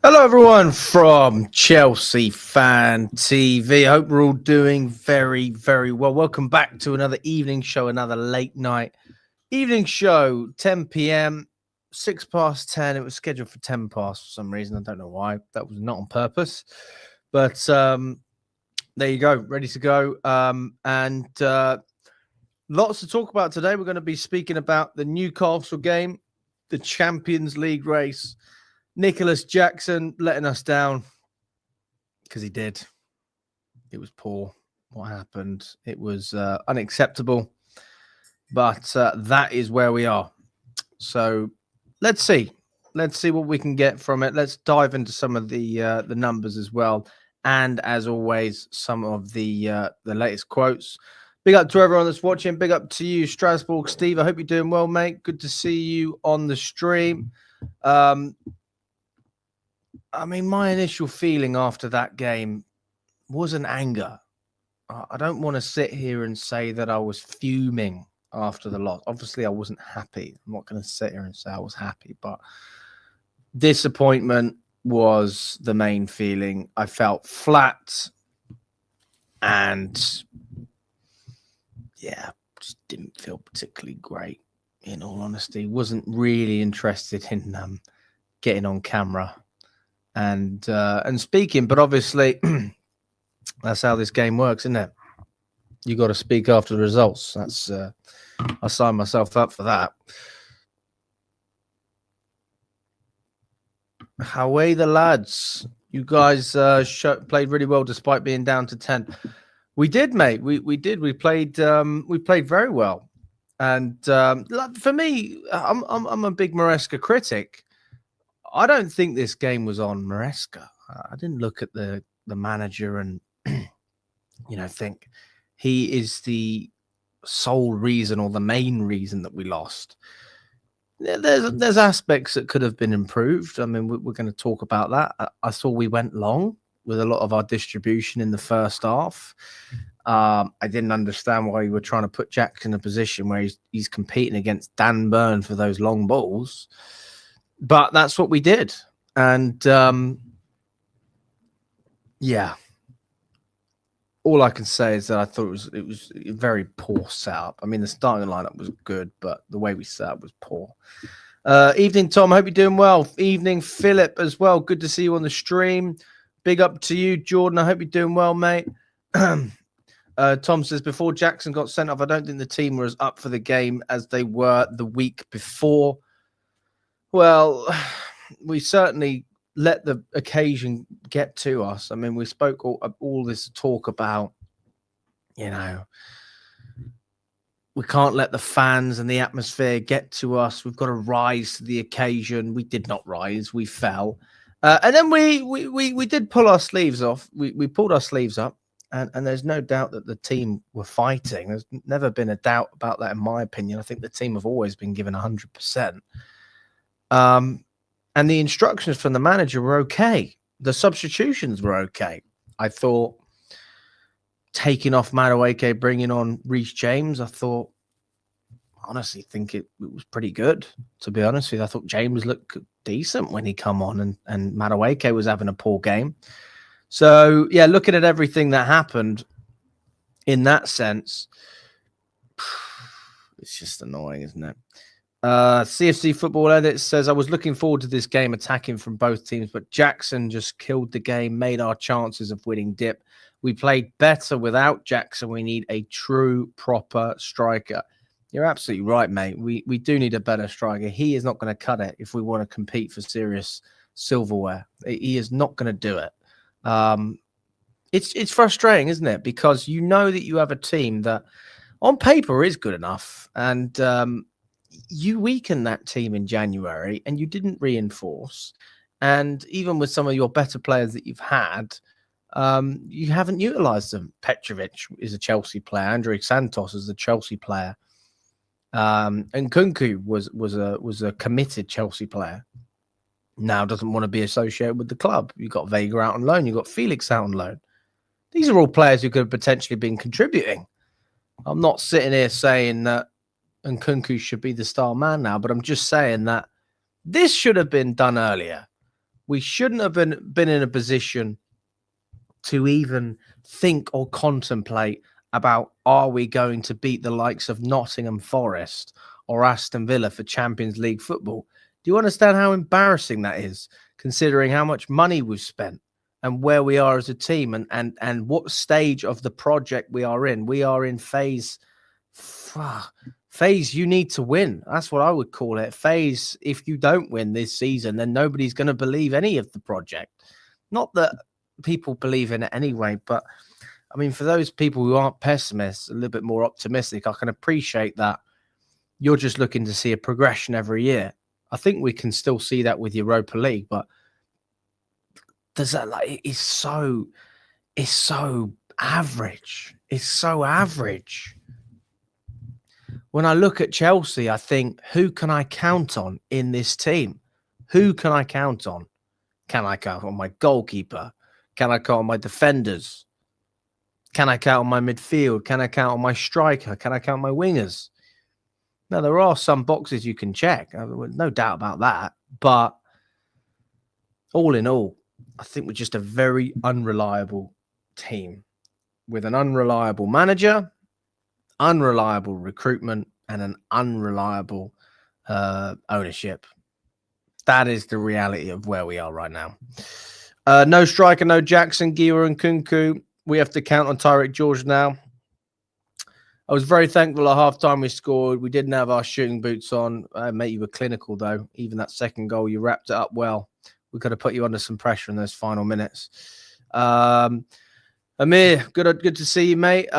Hello, everyone from Chelsea Fan TV. I hope we're all doing very, very well. Welcome back to another evening show, another late night evening show, 10 p.m., 6 past 10. It was scheduled for 10 past for some reason. I don't know why. That was not on purpose. But there you go, ready to go. And lots to talk about today. We're going to be speaking about the Newcastle game, the Champions League race. Nicholas Jackson letting us down because he did. It was poor. What happened? It was unacceptable. But that is where we are. So let's see. Let's see what we can get from it. Let's dive into some of the numbers as well. And as always, some of the latest quotes. Big up to everyone that's watching. Big up to you, Strasbourg Steve. I hope you're doing well, mate. Good to see you on the stream. I mean, my initial feeling after that game was an anger. I don't want to sit here and say that I was fuming after the loss. Obviously, I wasn't happy. I'm not going to sit here and say I was happy, but disappointment was the main feeling. I felt flat and, yeah, just didn't feel particularly great, in all honesty. Wasn't really interested in getting on camera and speaking, but obviously that's how this game works, isn't it? You got to speak after the results. That's I signed myself up for that. How are the lads? You guys played really well despite being down to 10. We did, mate. We did. We played very well. And for me, I'm a big Maresca critic. I don't think this game was on Maresca. I didn't look at the manager and think he is the sole reason or the main reason that we lost. There's aspects that could have been improved. I mean, we're going to talk about that. I saw we went long with a lot of our distribution in the first half. I didn't understand why you were trying to put Jackson in a position where he's competing against Dan Burn for those long balls. But that's what we did. And, yeah. All I can say is that I thought it was a very poor setup. I mean, the starting lineup was good, but the way we set up was poor. Evening, Tom. Hope you're doing well. Evening, Philip, as well. Good to see you on the stream. Big up to you, Jordan. I hope you're doing well, mate. Tom says, before Jackson got sent off, I don't think the team were as up for the game as they were the week before. Well, we certainly let the occasion get to us. I mean, we spoke all this talk about, we can't let the fans and the atmosphere get to us. We've got to rise to the occasion. We did not rise. We fell. And then we did pull our sleeves off. We pulled our sleeves up. And there's no doubt that the team were fighting. There's never been a doubt about that, in my opinion. I think the team have always been given 100%. And the instructions from the manager were okay. The substitutions were okay. I thought taking off Madueke, bringing on Reece James, I honestly think it was pretty good, to be honest with you. I thought James looked decent when he come on and Madueke was having a poor game. So, yeah, looking at everything that happened in that sense, it's just annoying, isn't it? CFC Football Edit says, I was looking forward to this game attacking from both teams, but Jackson just killed the game, made our chances of winning dip. We played better without Jackson. We need a true, proper striker. You're absolutely right, mate. We do need a better striker. He is not going to cut it if we want to compete for serious silverware. He is not going to do it. It's frustrating, isn't it? Because you know that you have a team that on paper is good enough, and you weakened that team in January and you didn't reinforce. And even with some of your better players that you've had, you haven't utilized them. Petrovic is a Chelsea player. Andrei Santos is a Chelsea player. And Nkunku was a committed Chelsea player. Now doesn't want to be associated with the club. You've got Vega out on loan. You've got Felix out on loan. These are all players who could have potentially been contributing. I'm not sitting here saying that Nkunku should be the star man now, but I'm just saying that this should have been done earlier. We shouldn't have been in a position to even think or contemplate about, are we going to beat the likes of Nottingham Forest or Aston Villa for Champions League football? Do you understand how embarrassing that is, considering how much money we've spent and where we are as a team and what stage of the project we are in? We are in phase you need to win. That's what I would call it. Phase, if you don't win this season, then nobody's going to believe any of the project. Not that people believe in it anyway, but I mean, for those people who aren't pessimists, a little bit more optimistic, I can appreciate that you're just looking to see a progression every year. I think we can still see that with Europa League, but does that, like, it's so average. It's so average. When I look at Chelsea, I think, who can I count on in this team? Who can I count on? Can I count on my goalkeeper? Can I count on my defenders? Can I count on my midfield? Can I count on my striker? Can I count on my wingers? Now, there are some boxes you can check. No doubt about that. But all in all, I think we're just a very unreliable team with an unreliable manager, unreliable recruitment, and an unreliable ownership. That is the reality of where we are right now. No striker, no Jackson, Giwa, and Kunku. We have to count on Tyreek George now. I was very thankful at halftime we scored. We didn't have our shooting boots on. Mate, you were clinical, though. Even that second goal, you wrapped it up well. We could have put you under some pressure in those final minutes. Amir, good to see you, mate.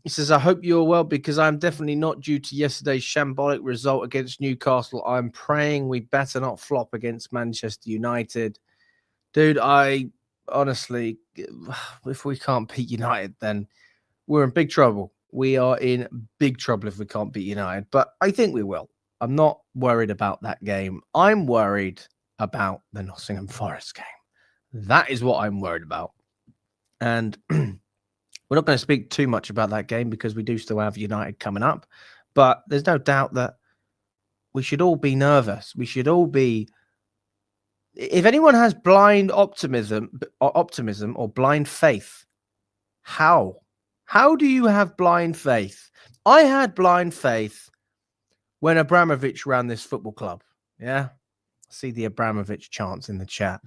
He says, I hope you're well because I'm definitely not due to yesterday's shambolic result against Newcastle. I'm praying we better not flop against Manchester United. Dude, I honestly, if we can't beat United, then we're in big trouble. We are in big trouble if we can't beat United, but I think we will. I'm not worried about that game. I'm worried about the Nottingham Forest game. That is what I'm worried about. And we're not going to speak too much about that game because we do still have United coming up. But there's no doubt that we should all be nervous. We should all be. If anyone has blind optimism or blind faith, how do you have blind faith? I had blind faith when Abramovich ran this football club. Yeah, see the Abramovich chants in the chat.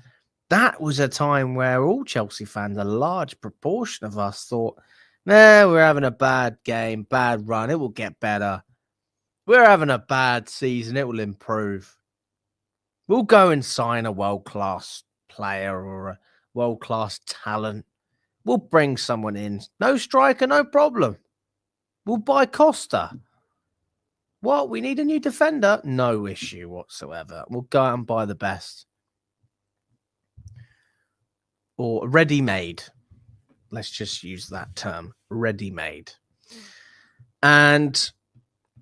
That was a time where all Chelsea fans, a large proportion of us, thought, we're having a bad game, bad run. It will get better. We're having a bad season. It will improve. We'll go and sign a world-class player or a world-class talent. We'll bring someone in. No striker, no problem. We'll buy Costa. What? We need a new defender? No issue whatsoever. We'll go out and buy the best. Or ready-made. Let's just use that term. Ready-made. And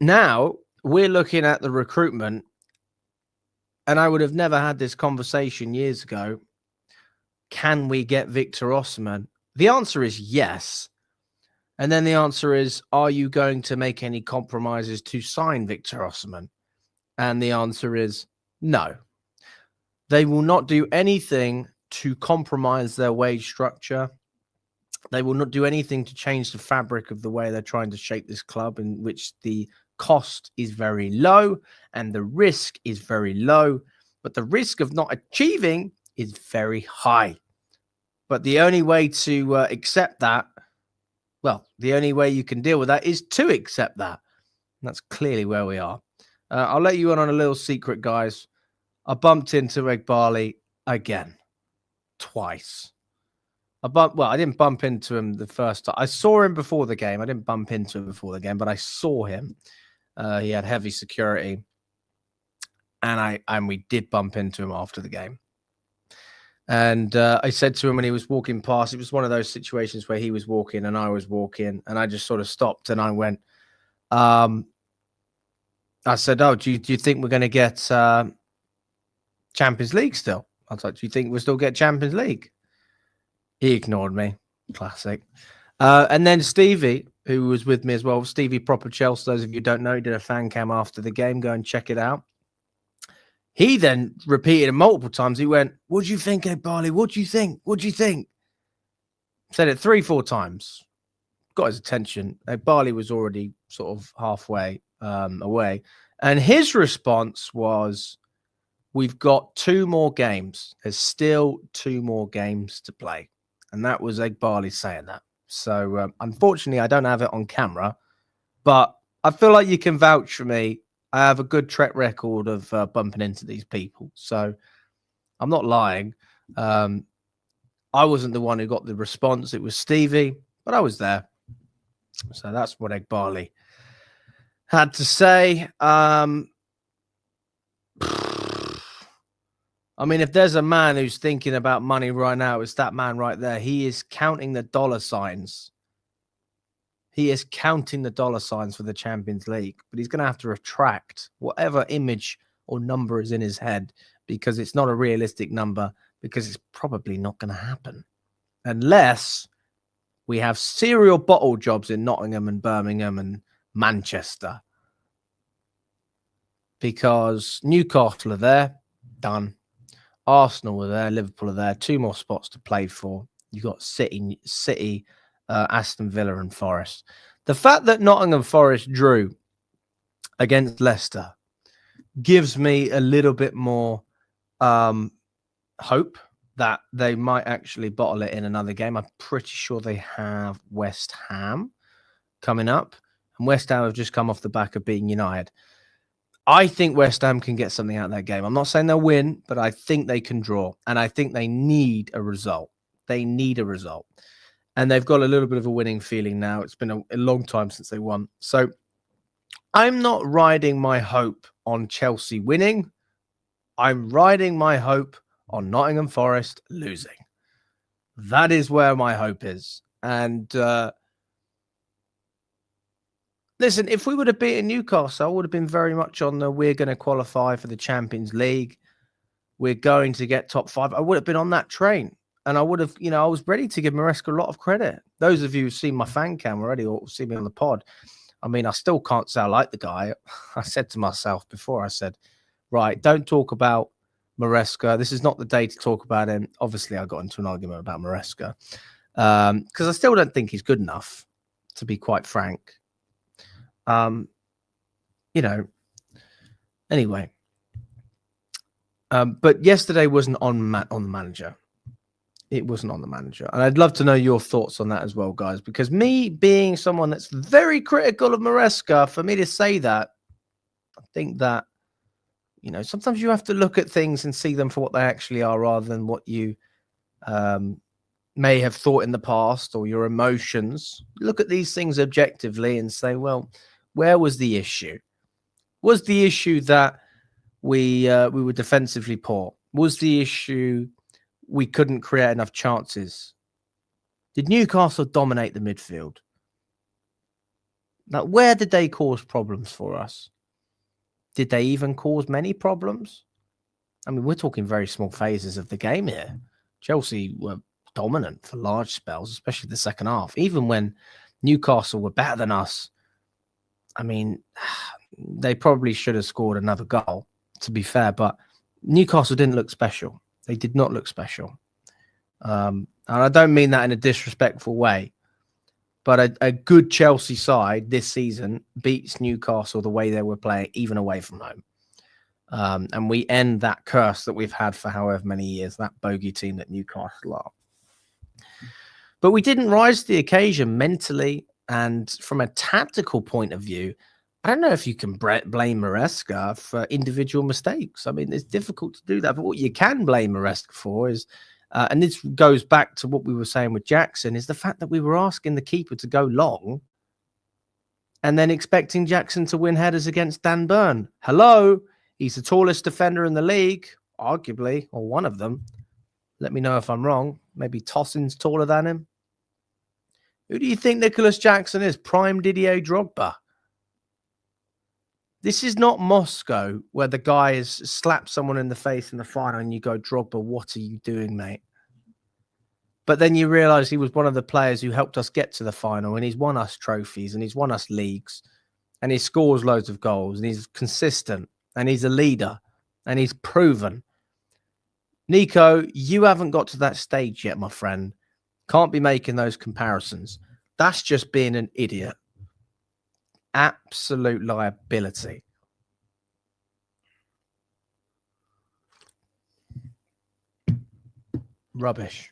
now we're looking at the recruitment. And I would have never had this conversation years ago. Can we get Victor Osimhen? The answer is yes. And then the answer is, are you going to make any compromises to sign Victor Osimhen? And the answer is no. They will not do anything to compromise their wage structure. They will not do anything to change the fabric of the way they're trying to shape this club, in which the cost is very low and the risk is very low, but the risk of not achieving is very high. But the only way to accept that, the only way you can deal with that is to accept that. And that's clearly where we are. I'll let you in on a little secret, guys. I bumped into Egbali again. Twice. I didn't bump into him the first time. I saw him before the game. I didn't bump into him before the game, but I saw him. He had heavy security. And we did bump into him after the game. And I said to him when he was walking past, it was one of those situations where he was walking and I was walking, and I just sort of stopped and I went, I said, do you think we're going to get Champions League still? I was like, do you think we'll still get Champions League? He ignored me. Classic. And then Stevie, who was with me as well, Stevie Proper Chelsea, those of you who don't know, he did a fan cam after the game. Go and check it out. He then repeated it multiple times. He went, "What do you think, Barley? What do you think? What do you think?" Said it 3-4 times. Got his attention. Barley was already sort of halfway away. And his response was, "We've got 2 more games. There's still 2 more games to play." And that was Barley saying that. So unfortunately, I don't have it on camera, but I feel like you can vouch for me. I have a good track record of bumping into these people. So I'm not lying. I wasn't the one who got the response. It was Stevie, but I was there. So that's what Barley had to say. I mean, if there's a man who's thinking about money right now, it's that man right there. He is counting the dollar signs. He is counting the dollar signs for the Champions League, but he's going to have to retract whatever image or number is in his head, because it's not a realistic number, because it's probably not going to happen unless we have serial bottle jobs in Nottingham and Birmingham and Manchester, because Newcastle are there, done. Arsenal are there, Liverpool are there, 2 more spots to play for. You've got City, Aston Villa and Forest. The fact that Nottingham Forest drew against Leicester gives me a little bit more hope that they might actually bottle it in another game. I'm pretty sure they have West Ham coming up, and West Ham have just come off the back of beating United. I think West Ham can get something out of that game. I'm not saying they'll win, but I think they can draw, and I think they need a result. They need a result, and they've got a little bit of a winning feeling now. It's been a long time since they won. So I'm not riding my hope on Chelsea winning. I'm riding my hope on Nottingham Forest losing. That is where my hope is. And listen, if we would have beaten Newcastle, I would have been very much on the we're going to qualify for the Champions League. We're going to get top 5. I would have been on that train. And I would have, I was ready to give Maresca a lot of credit. Those of you who've seen my fan cam already or see me on the pod, I mean, I still can't say I like the guy. I said to myself before, I said, right, don't talk about Maresca. This is not the day to talk about him. Obviously, I got into an argument about Maresca because I still don't think he's good enough, to be quite frank. Anyway. But yesterday wasn't on the manager. It wasn't on the manager. And I'd love to know your thoughts on that as well, guys, because me being someone that's very critical of Maresca, for me to say that, I think that, sometimes you have to look at things and see them for what they actually are rather than what you may have thought in the past or your emotions. Look at these things objectively and say, well, where was the issue? Was the issue that we were defensively poor? Was the issue we couldn't create enough chances? Did Newcastle dominate the midfield? Now, where did they cause problems for us? Did they even cause many problems? I mean, we're talking very small phases of the game here. Chelsea were dominant for large spells, especially the second half. Even when Newcastle were better than us, I mean, they probably should have scored another goal, to be fair, but Newcastle didn't look special. They did not look special. And I don't mean that in a disrespectful way, but a good Chelsea side this season beats Newcastle the way they were playing, even away from home. And we end that curse that we've had for however many years, that bogey team that Newcastle are. But we didn't rise to the occasion mentally, and from a tactical point of view, I don't know if you can blame Maresca for individual mistakes. I mean, it's difficult to do that. But what you can blame Maresca for is, and this goes back to what we were saying with Jackson, is the fact that we were asking the keeper to go long and then expecting Jackson to win headers against Dan Burn. Hello, he's the tallest defender in the league, arguably, or one of them. Let me know if I'm wrong. Maybe Tossin's taller than him. Who do you think Nicholas Jackson is? Prime Didier Drogba. This is not Moscow where the guy has slapped someone in the face in the final and you go, Drogba, what are you doing, mate? But then you realize he was one of the players who helped us get to the final, and he's won us trophies and he's won us leagues and he scores loads of goals and he's consistent and he's a leader and he's proven. Nico, you haven't got to that stage yet, my friend. Can't be making those comparisons. That's just being an idiot. Absolute liability. Rubbish.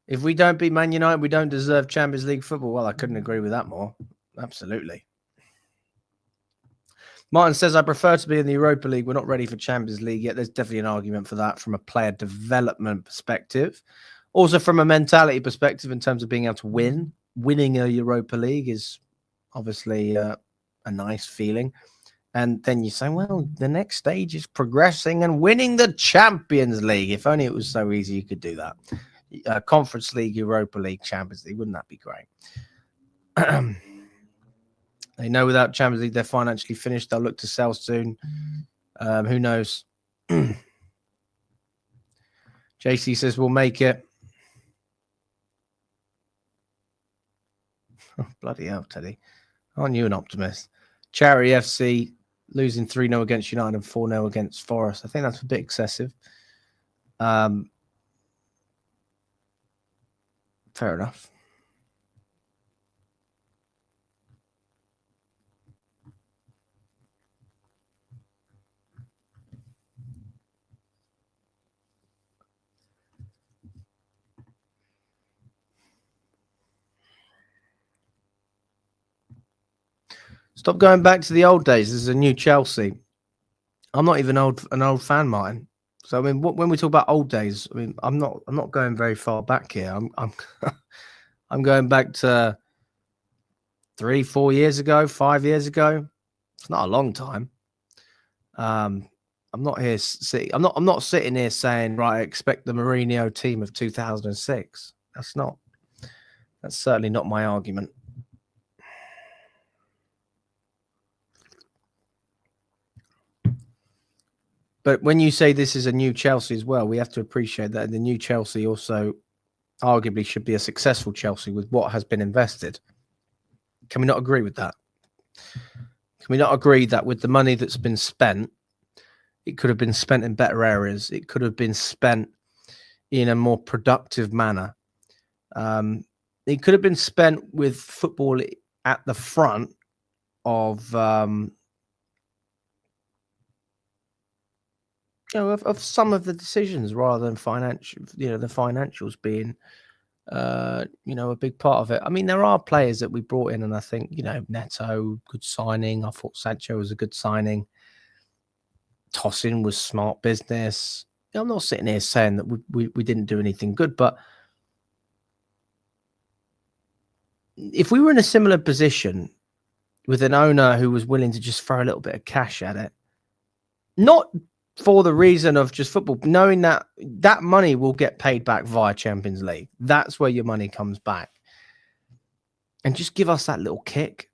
If we don't beat Man United, we don't deserve Champions League football. Well, I couldn't agree with that more. Absolutely. Martin says, I prefer to be in the Europa League. We're not ready for Champions League yet. There's definitely an argument for that from a player development perspective. Also from a mentality perspective in terms of being able to win. Winning a Europa League is obviously a nice feeling. And then you say, well, the next stage is progressing and winning the Champions League. If only it was so easy you could do that. Conference League, Europa League, Champions League. Wouldn't that be great? They know without Champions League, they're financially finished. They'll look to sell soon. Who knows? JC says, we'll make it. Oh, bloody hell, Teddy. Aren't you an optimist? Charity FC losing 3-0 against United and 4-0 against Forest. I think that's a bit excessive. Fair enough. Stop going back to the old days. This is a new Chelsea. I'm not even an old fan, Martin. So I mean, when we talk about old days, I mean, I'm not going very far back here. I'm going back to 3-4 years ago, 5 years ago. It's not a long time. I'm not here sitting. I'm not sitting here saying, right, I expect the Mourinho team of 2006. That's certainly not my argument. But when you say this is a new Chelsea as well, we have to appreciate that the new Chelsea also arguably should be a successful Chelsea with what has been invested. Can we not agree with that? Can we not agree that with the money that's been spent, it could have been spent in better areas? It could have been spent in a more productive manner. It could have been spent with football at the front of of some of the decisions rather than financial, the financials being, a big part of it. I mean, there are players that we brought in, and I think, Neto, good signing. I thought Sancho was a good signing. Tosin was smart business. I'm not sitting here saying that we didn't do anything good, but if we were in a similar position with an owner who was willing to just throw a little bit of cash at it, not for the reason of just football, knowing that that money will get paid back via Champions League. That's where your money comes back. And just give us that little kick.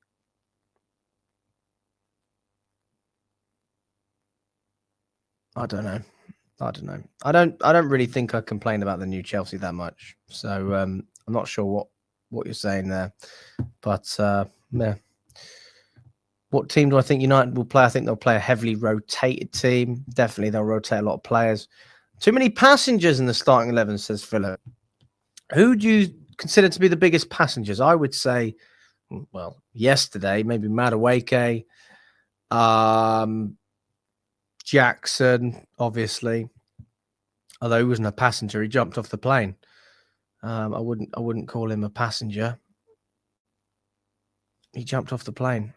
I don't know. I don't really think I complain about the new Chelsea that much. So I'm not sure what you're saying there. But yeah. What team do I think United will play? I think they'll play a heavily rotated team. Definitely, they'll rotate a lot of players. Too many passengers in the starting 11, says Philip. Who do you consider to be the biggest passengers? I would say, well, yesterday, maybe Madueke, Jackson, obviously. Although he wasn't a passenger, he jumped off the plane. I wouldn't call him a passenger. He jumped off the plane.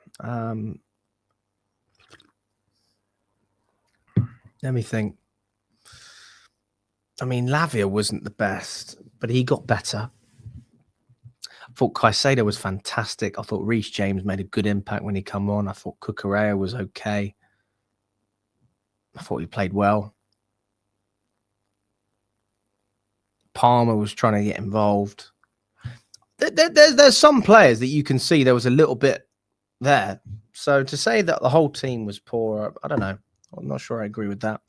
Let me think. I mean, Lavia wasn't the best, but he got better. I thought Caicedo was fantastic. I thought Reece James made a good impact when he come on. I thought Cucurella was okay. I thought he played well. Palmer was trying to get involved. There's some players that you can see there was a little bit there. So to say that the whole team was poor, I don't know. I'm not sure I agree with that.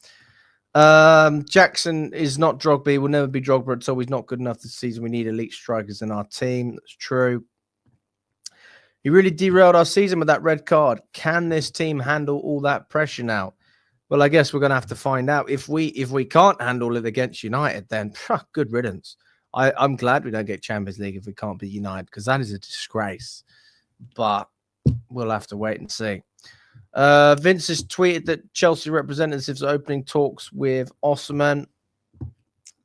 Jackson is not Drogba. He will never be Drogba until he's not good enough this season. We need elite strikers in our team. That's true. He really derailed our season with that red card. Can this team handle all that pressure now? Well, I guess we're going to have to find out. If we can't handle it against United, then good riddance. I'm glad we don't get Champions League if we can't beat United, because that is a disgrace. But we'll have to wait and see. Vince has tweeted that Chelsea representatives are opening talks with Osimhen.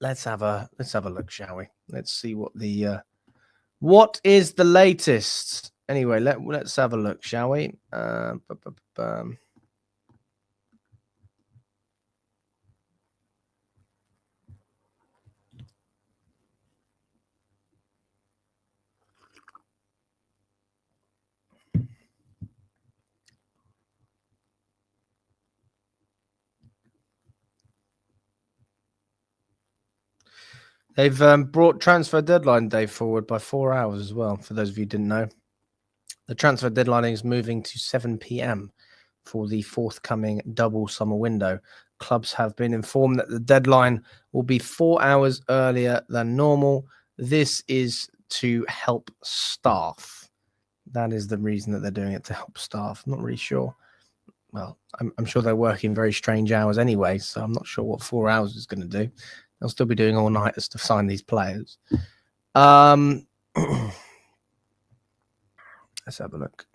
Let's have a look, shall we? Let's see what is the latest. Anyway, let's have a look, shall we? They've brought transfer deadline day forward by 4 hours as well, for those of you who didn't know. The transfer deadline is moving to 7 p.m. for the forthcoming double summer window. Clubs have been informed that the deadline will be 4 hours earlier than normal. This is to help staff. That is the reason that they're doing it, to help staff. I'm not really sure. Well, I'm sure they're working very strange hours anyway, so I'm not sure what 4 hours is going to do. They'll still be doing all-nighters to sign these players. Let's have a look.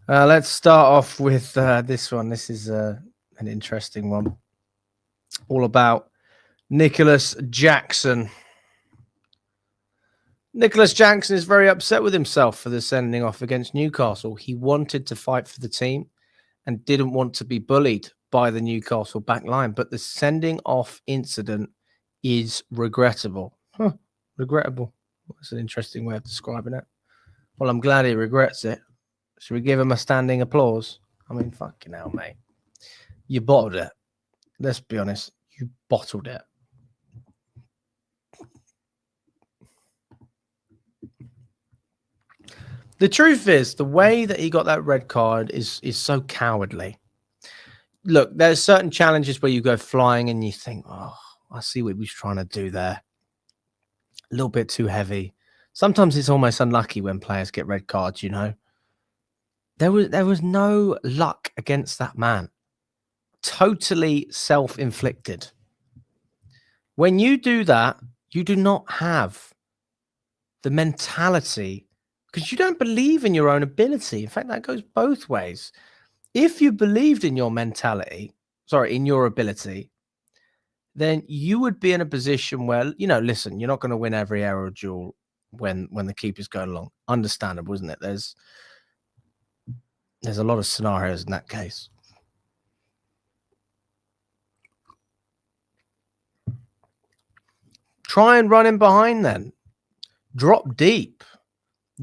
Let's start off with this one. This is an interesting one. All about Nicholas Jackson. Nicholas Jackson is very upset with himself for the sending off against Newcastle. He wanted to fight for the team and didn't want to be bullied by the Newcastle back line. But the sending off incident is regrettable. Regrettable. That's an interesting way of describing it. Well, I'm glad he regrets it. Should we give him a standing applause? I mean, fucking hell, mate. You bottled it. Let's be honest. You bottled it. The truth is, the way that he got that red card is so cowardly. Look, there's certain challenges where you go flying and you think, oh, I see what he was trying to do there. A little bit too heavy. Sometimes it's almost unlucky when players get red cards, you know. There was no luck against that man. Totally self-inflicted. When you do that, you do not have the mentality, because you don't believe in your own ability. In fact, that goes both ways. If you believed in your mentality, in your ability, then you would be in a position where, you know, listen, you're not going to win every aerial duel when the keeper's going along. Understandable, isn't it? There's a lot of scenarios in that case. Try and run in behind then. Drop deep.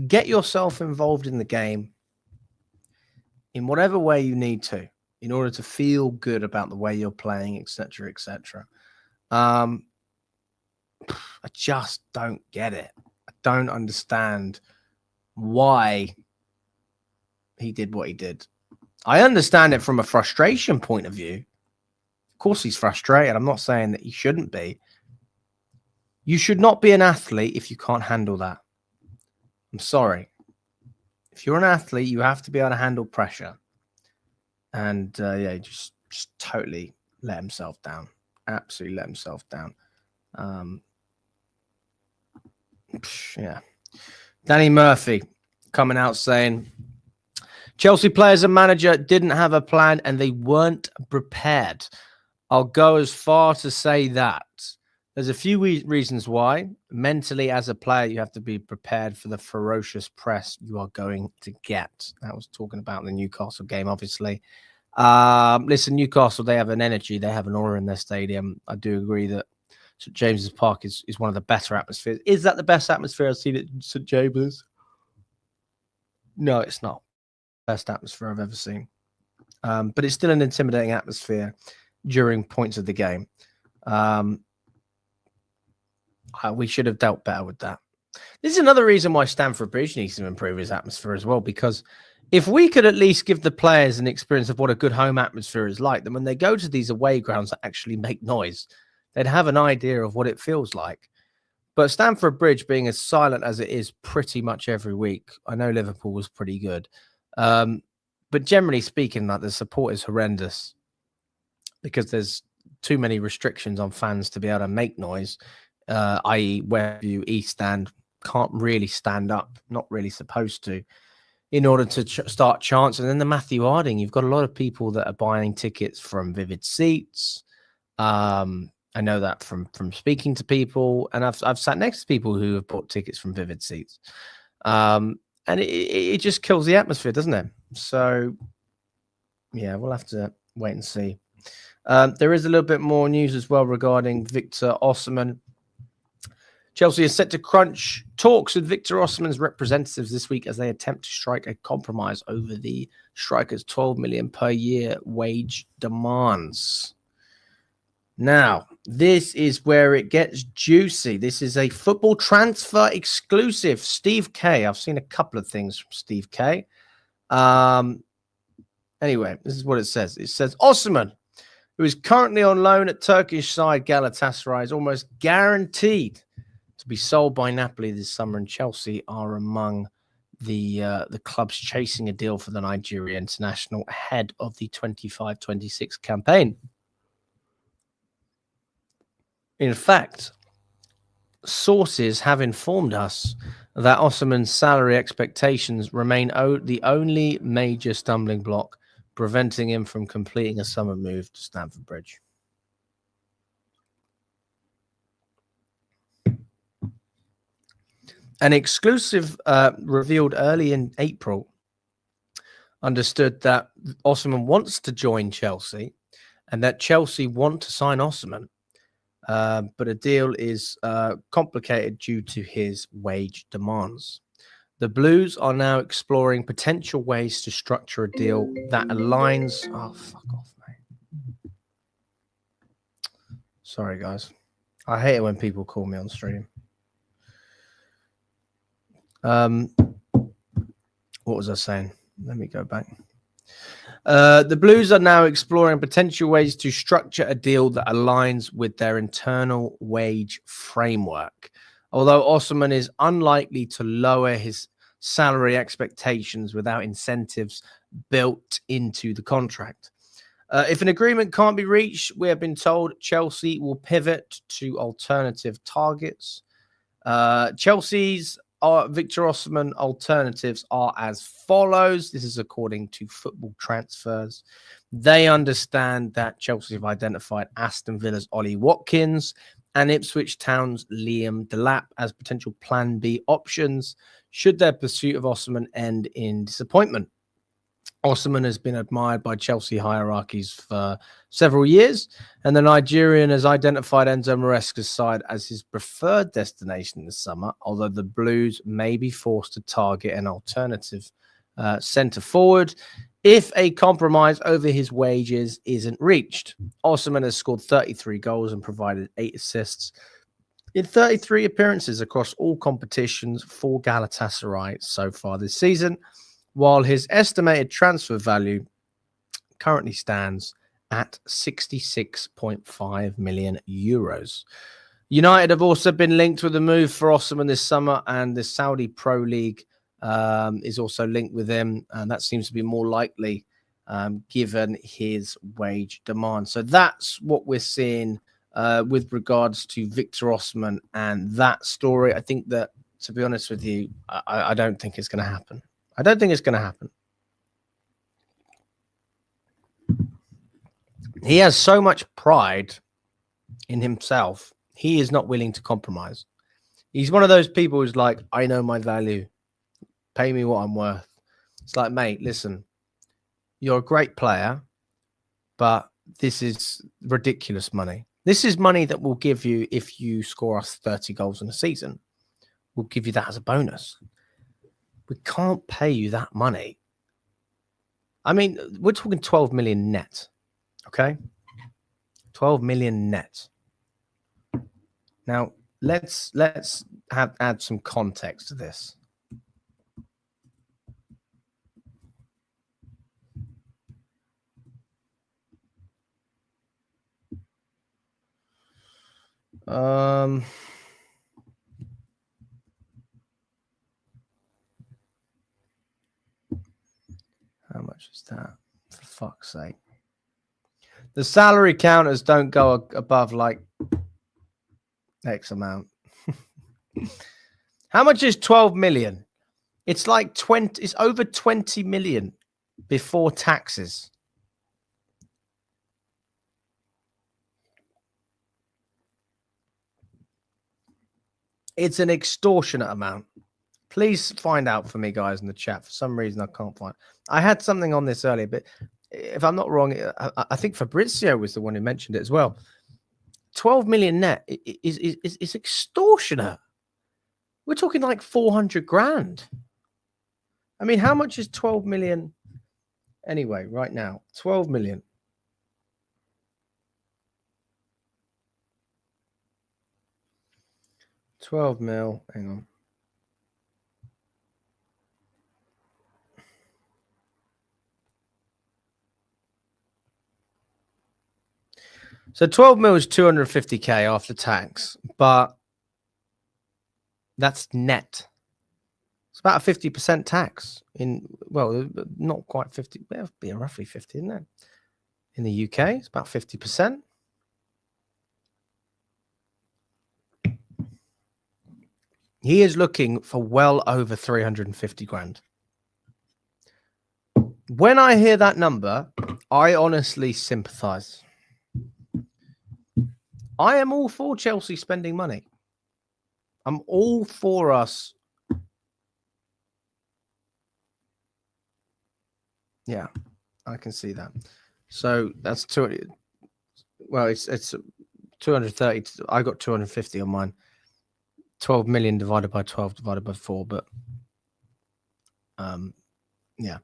Get yourself involved in the game in whatever way you need to in order to feel good about the way you're playing, etc., etc. I just don't get it. I don't understand why he did what he did. I understand it from a frustration point of view. Of course, he's frustrated. I'm not saying that he shouldn't be. You should not be an athlete if you can't handle that. I'm sorry. If you're an athlete, you have to be able to handle pressure. And just totally let himself down. Absolutely let himself down. Yeah. Danny Murphy coming out saying, Chelsea players and manager didn't have a plan and they weren't prepared. I'll go as far to say that. There's a few reasons why. Mentally, as a player, you have to be prepared for the ferocious press you are going to get. That was talking about the Newcastle game, obviously. Listen, Newcastle, they have an energy. They have an aura in their stadium. I do agree that St. James's Park is one of the better atmospheres. Is that the best atmosphere I've seen at St. James's? No, it's not. Best atmosphere I've ever seen. But it's still an intimidating atmosphere during points of the game. We should have dealt better with that. This is another reason why Stamford Bridge needs to improve his atmosphere as well, because If we could at least give the players an experience of what a good home atmosphere is like, then when they go to these away grounds that actually make noise, they'd have an idea of what it feels like. But Stamford Bridge being as silent as it is pretty much every week, I know Liverpool was pretty good. But generally speaking, like, the support is horrendous because there's too many restrictions on fans to be able to make noise, i.e. Westview, East Stand can't really stand up, not really supposed to, in order to start chanting. And then the Matthew Harding, you've got a lot of people that are buying tickets from Vivid Seats. I know that from speaking to people, and I've sat next to people who have bought tickets from Vivid Seats. And it just kills the atmosphere, doesn't it? So, yeah, we'll have to wait and see. There is a little bit more news as well regarding Victor Osimhen. Chelsea is set to crunch talks with Victor Osimhen's representatives this week as they attempt to strike a compromise over the striker's $12 million per year wage demands. Now, this is where it gets juicy. This is a football transfer exclusive. Steve K. I've seen a couple of things from Steve K. Anyway, this is what it says. It says Osimhen, who is currently on loan at Turkish side Galatasaray, is almost guaranteed to be sold by Napoli this summer, and Chelsea are among the clubs chasing a deal for the Nigerian international ahead of the 25-26 campaign. In fact, sources have informed us that Osimhen's salary expectations remain the only major stumbling block preventing him from completing a summer move to Stamford Bridge. An exclusive revealed early in April understood that Osimhen wants to join Chelsea and that Chelsea want to sign Osimhen. But a deal is complicated due to his wage demands. The Blues are now exploring potential ways to structure a deal that aligns. Oh, fuck off, mate. Sorry, guys. I hate it when people call me on stream. What was I saying? Let me go back. The Blues are now exploring potential ways to structure a deal that aligns with their internal wage framework. Although Osimhen is unlikely to lower his salary expectations without incentives built into the contract. If an agreement can't be reached, we have been told Chelsea will pivot to alternative targets. Chelsea's Victor Osimhen alternatives are as follows. This is according to Football Transfers. They understand that Chelsea have identified Aston Villa's Ollie Watkins and Ipswich Town's Liam Delap as potential plan B options should their pursuit of Osimhen end in disappointment. Osimhen has been admired by Chelsea hierarchies for several years, and the Nigerian has identified Enzo Maresca's side as his preferred destination this summer, although the Blues may be forced to target an alternative centre forward if a compromise over his wages isn't reached. Osimhen has scored 33 goals and provided 8 assists in 33 appearances across all competitions for Galatasaray so far this season, while his estimated transfer value currently stands at 66.5 million euros. United have also been linked with a move for Osimhen this summer, and the Saudi Pro League is also linked with him, and that seems to be more likely given his wage demand. So that's what we're seeing with regards to Victor Osimhen and that story. I think that, to be honest with you, I don't think it's going to happen. I don't think it's going to happen. He has so much pride in himself. He is not willing to compromise. He's one of those people who's like, I know my value. Pay me what I'm worth. It's like, mate, listen, you're a great player, but this is ridiculous money. This is money that we'll give you if you score us 30 goals in a season. We'll give you that as a bonus. We can't pay you that money. I mean, we're talking 12 million net, okay? 12 million net. Now, let's add some context to this. How much is that? For fuck's sake. The salary counters don't go above like X amount. How much is 12 million? It's like 20, it's over 20 million before taxes. It's an extortionate amount. Please find out for me, guys, in the chat. For some reason, I can't find. I had something on this earlier, but if I'm not wrong, I think Fabrizio was the one who mentioned it as well. 12 million net is extortionate. We're talking like 400 grand. I mean, how much is 12 million anyway right now? 12 million. $12 million. Hang on. So 12 mil is 250K after tax, but that's net. It's about a 50% tax in, well, not quite 50, but it'll be roughly 50, isn't it? In the UK, it's about 50%. He is looking for well over 350 grand. When I hear that number, I honestly sympathize. I am all for Chelsea spending money. I'm all for us. Yeah, I can see that. So that's 200. Well, it's 230. I got 250 on mine. 12 million divided by 12 divided by 4, but yeah.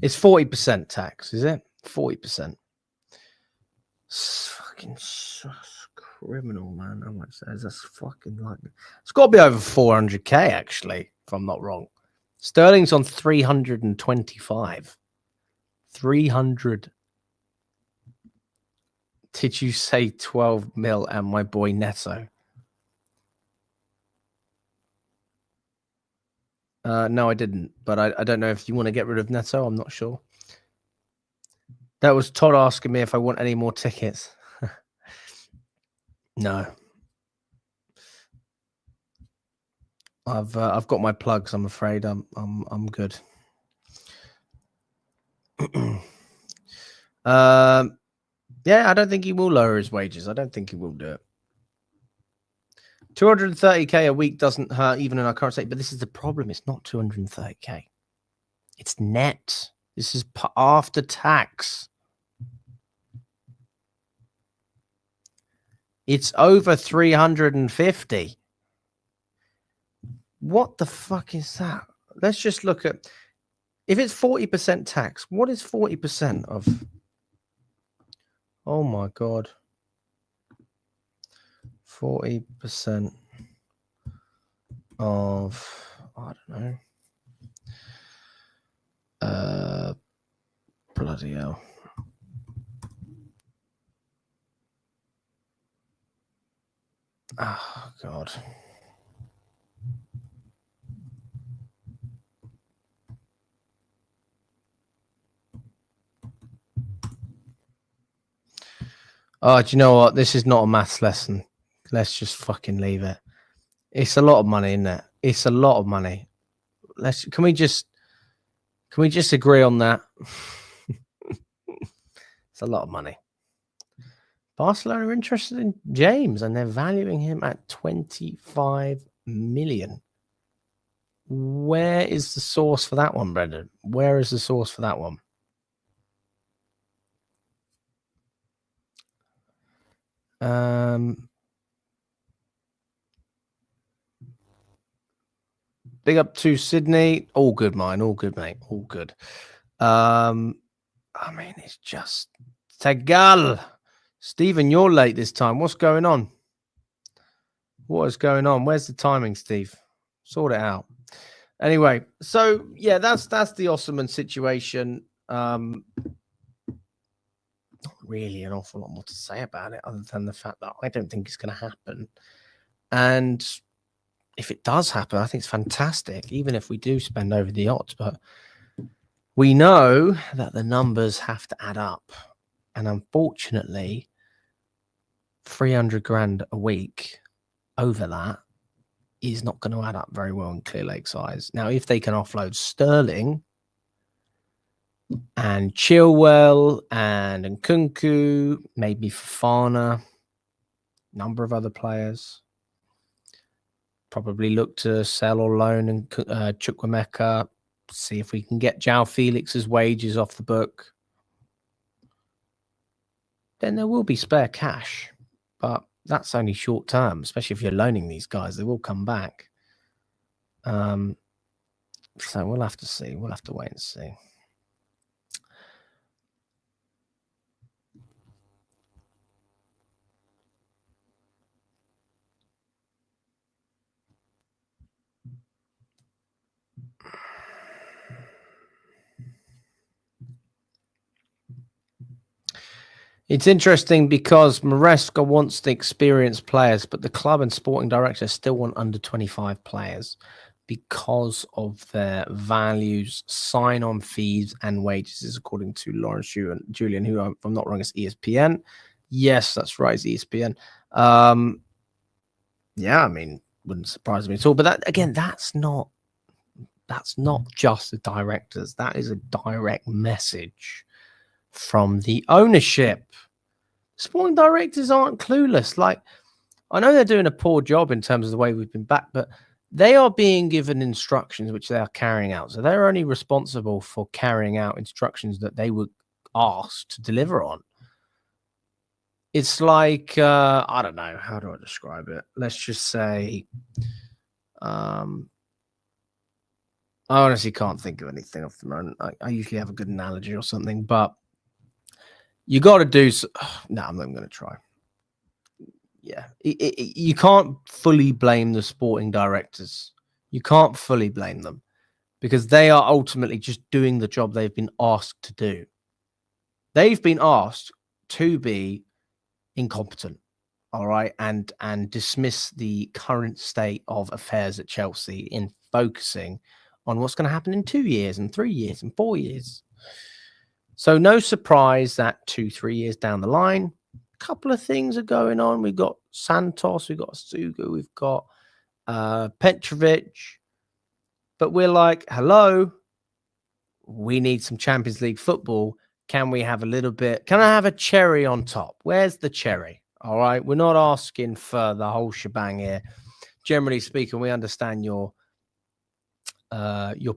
It's 40% tax, is it? 40%. It's fucking criminal, man. How much that is? That's fucking like, it's got to be over 400k actually, if I'm not wrong. Sterling's on 325. 300. Did you say 12 mil and my boy Neto? No, I didn't. But I don't know if you want to get rid of Neto. I'm not sure. That was Todd asking me if I want any more tickets. No. I've got my plugs. I'm afraid I'm good. Yeah, I don't think he will lower his wages. I don't think he will do it. 230k a week doesn't hurt even in our current state, but this is the problem. It's not 230k. It's net. This is after tax. It's over 350. What the fuck is that? Let's just look at, if it's 40% tax, what is 40% of? Oh my God. 40% of, I don't know. Bloody hell. Oh God. Oh, do you know what? This is not a maths lesson. Let's just fucking leave it. It's a lot of money, isn't it? It's a lot of money. Can we just agree on that? It's a lot of money. Barcelona are interested in James and they're valuing him at 25 million. Where is the source for that one, Brendan? Where is the source for that one? Big up to Sydney. All good, mine. All good, mate. All good. I mean, it's just Tagal. Stephen, you're late this time. What's going on? What is going on? Where's the timing, Steve? Sort it out. Anyway, so yeah, that's the Osimhen situation. really an awful lot more to say about it other than the fact that I don't think it's going to happen. And if it does happen, I think it's fantastic, even if we do spend over the odds. But we know that the numbers have to add up. And unfortunately, 300 grand a week over that is not going to add up very well in Clear Lake's eyes. Now, if they can offload Sterling and Chilwell and Nkunku, maybe Fofana, number of other players, probably look to sell or loan and Chukwuemeka, see if we can get João Felix's wages off the book. Then there will be spare cash, but that's only short term, especially if you're loaning these guys. They will come back. So we'll have to see. We'll have to wait and see. It's interesting because Maresca wants the experienced players, but the club and sporting director still want under 25 players because of their values, sign-on fees, and wages, is according to Lawrence Julian, who, if I'm not wrong, is ESPN. Yes, that's right, it's ESPN. Yeah, I mean, wouldn't surprise me at all. But that, again, that's not just the directors. That is a direct message from the ownership. Sporting directors aren't clueless. Like, I know they're doing a poor job in terms of the way we've been back, but they are being given instructions which they are carrying out. So they're only responsible for carrying out instructions that they were asked to deliver on. It's like, I don't know, how do I describe it? Let's just say, I honestly can't think of anything off the moment. I usually have a good analogy or something, but you got to do. No, I'm not even going to try. Yeah, you can't fully blame the sporting directors. You can't fully blame them because they are ultimately just doing the job they've been asked to do. They've been asked to be incompetent, all right, and dismiss the current state of affairs at Chelsea in focusing on what's going to happen in 2 years and 3 years and 4 years. So no surprise that 2-3 years down the line, a couple of things are going on. We've got Santos, we've got Sugu, we've got Petrovic, but we're like, hello, we need some Champions League football. Can we have a little bit? Can I have a cherry on top? Where's the cherry? All right, we're not asking for the whole shebang here. Generally speaking, we understand your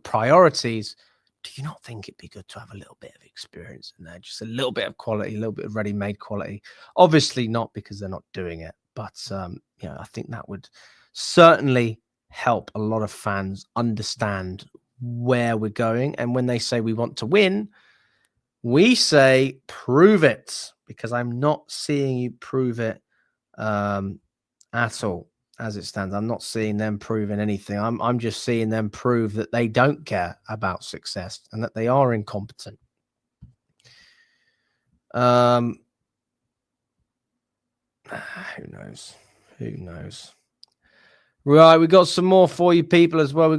priorities. Do you not think it'd be good to have a little bit of experience in there? Just a little bit of quality, a little bit of ready-made quality. Obviously not because they're not doing it, but I think that would certainly help a lot of fans understand where we're going. And when they say we want to win, we say prove it, because I'm not seeing you prove it at all. As it stands, I'm not seeing them proving anything. I'm just seeing them prove that they don't care about success and that they are incompetent. Who knows? Who knows? Right, we got some more for you people as well. Dean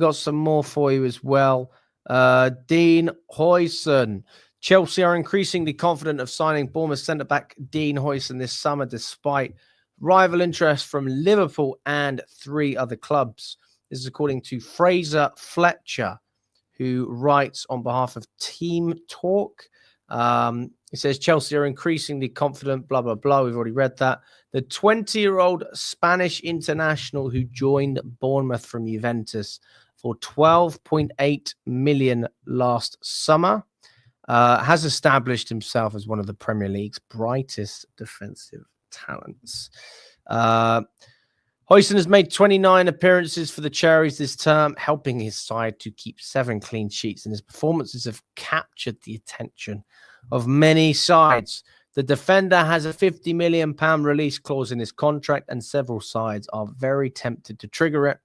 Huijsen. Chelsea are increasingly confident of signing Bournemouth centre-back Dean Huijsen this summer, despite rival interest from Liverpool and 3 other clubs. This is according to Fraser Fletcher, who writes on behalf of Team Talk. He says Chelsea are increasingly confident, blah, blah, blah. We've already read that. The 20-year-old Spanish international who joined Bournemouth from Juventus for 12.8 million last summer has established himself as one of the Premier League's brightest defensive talents. Huijsen has made 29 appearances for the Cherries this term, helping his side to keep 7 clean sheets, and his performances have captured the attention of many sides. The defender has a £50 million release clause in his contract, and several sides are very tempted to trigger it.